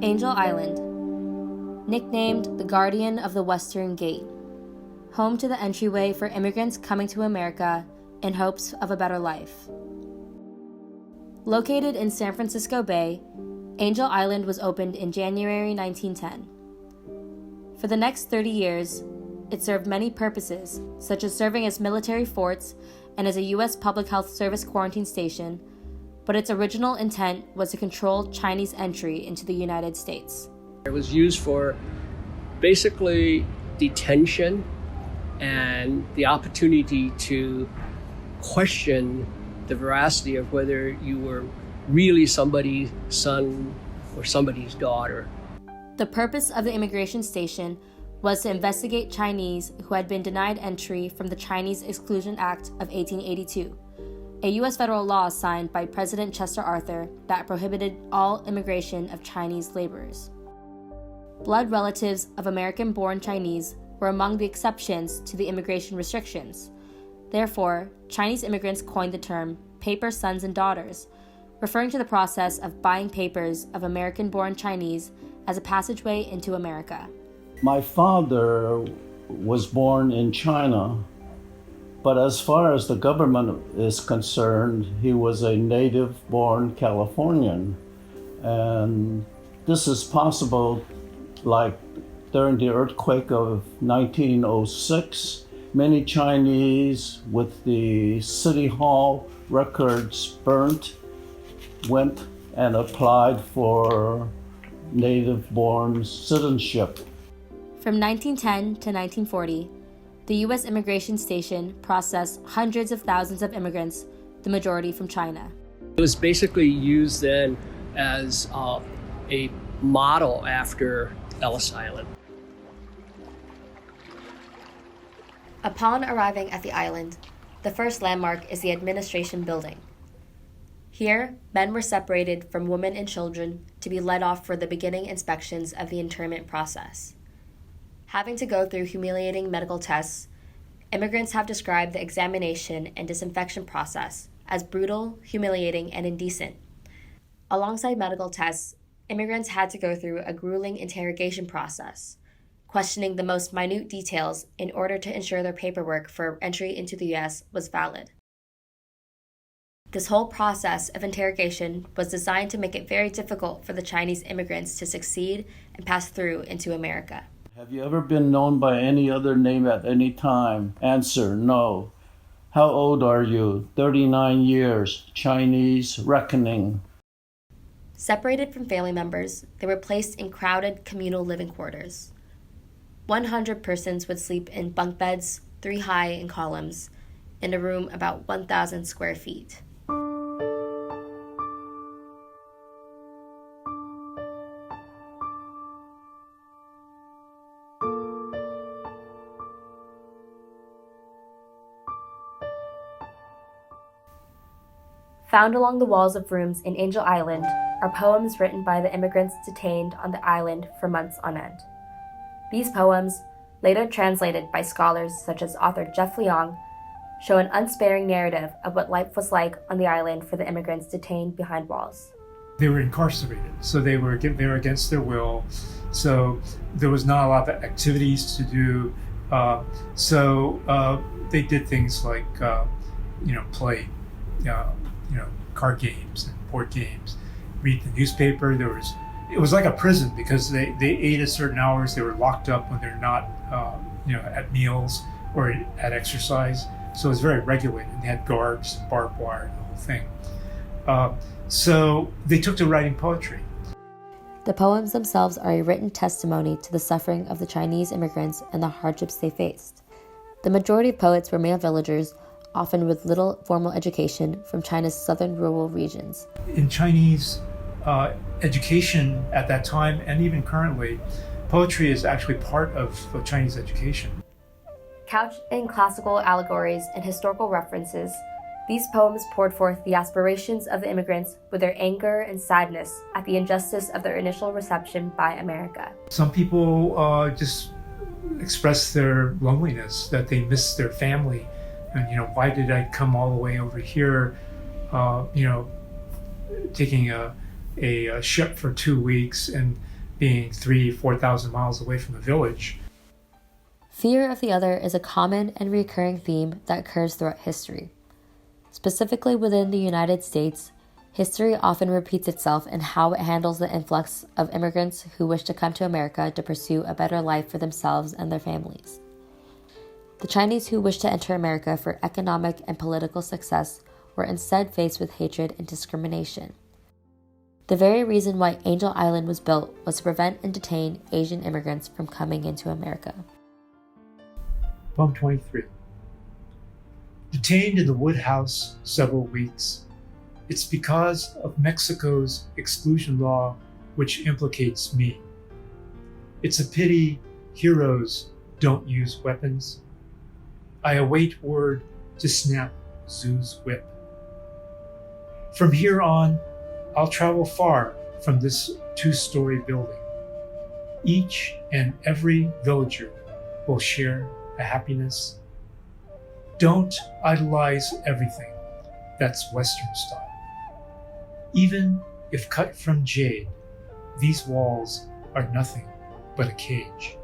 Angel Island, nicknamed the Guardian of the Western Gate, home to the entryway for immigrants coming to America in hopes of a better life. Located in San Francisco Bay, Angel Island was opened in January 1910. For the next 30 years, it served many purposes, such as serving as military forts and as a U.S. Public Health Service quarantine station, but its original intent was to control Chinese entry into the United States. It was used for basically detention and the opportunity to question the veracity of whether you were really somebody's son or somebody's daughter. The purpose of the immigration station was to investigate Chinese who had been denied entry from the Chinese Exclusion Act of 1882, a U.S. federal law signed by President Chester Arthur that prohibited all immigration of Chinese laborers. Blood relatives of American-born Chinese were among the exceptions to the immigration restrictions. Therefore, Chinese immigrants coined the term paper sons and daughters, referring to the process of buying papers of American-born Chinese as a passageway into America. My father was born in China, but as far as the government is concerned, he was a native-born Californian. And this is possible, like during the earthquake of 1906, many Chinese with the City Hall records burnt went and applied for native-born citizenship. From 1910 to 1940, the U.S. immigration station processed hundreds of thousands of immigrants, the majority from China. It was basically used then as a model after Ellis Island. Upon arriving at the island, the first landmark is the administration building. Here, men were separated from women and children to be led off for the beginning inspections of the internment process. Having to go through humiliating medical tests, immigrants have described the examination and disinfection process as brutal, humiliating, and indecent. Alongside medical tests, immigrants had to go through a grueling interrogation process, questioning the most minute details in order to ensure their paperwork for entry into the U.S. was valid. This whole process of interrogation was designed to make it very difficult for the Chinese immigrants to succeed and pass through into America. Have you ever been known by any other name at any time? Answer, no. How old are you? 39 years. Chinese reckoning. Separated from family members, they were placed in crowded communal living quarters. 100 persons would sleep in bunk beds, 3 high in columns, in a room about 1,000 square feet. Found along the walls of rooms in Angel Island are poems written by the immigrants detained on the island for months on end. These poems, later translated by scholars such as author Jeff Leong, show an unsparing narrative of what life was like on the island for the immigrants detained behind walls. They were incarcerated, so they were against their will. So there was not a lot of activities to do. They did things like, play, card games and board games, read the newspaper. It was like a prison because they ate at certain hours. They were locked up when they're not, at meals or at exercise. So it was very regulated. They had guards, barbed wire, the whole thing. So they took to writing poetry. The poems themselves are a written testimony to the suffering of the Chinese immigrants and the hardships they faced. The majority of poets were male villagers, often with little formal education from China's southern rural regions. In Chinese education at that time, and even currently, poetry is actually part of Chinese education. Couched in classical allegories and historical references, these poems poured forth the aspirations of the immigrants with their anger and sadness at the injustice of their initial reception by America. Some people just express their loneliness, that they miss their family. And, why did I come all the way over here, taking a ship for 2 weeks and being 4,000 miles away from the village. Fear of the other is a common and recurring theme that occurs throughout history. Specifically within the United States, history often repeats itself in how it handles the influx of immigrants who wish to come to America to pursue a better life for themselves and their families. The Chinese who wished to enter America for economic and political success were instead faced with hatred and discrimination. The very reason why Angel Island was built was to prevent and detain Asian immigrants from coming into America. Poem 23. Detained in the wood house several weeks. It's because of Mexico's exclusion law which implicates me. It's a pity heroes don't use weapons. I await word to snap Zhu's whip. From here on, I'll travel far from this two-story building. Each and every villager will share a happiness. Don't idolize everything that's Western style. Even if cut from jade, these walls are nothing but a cage.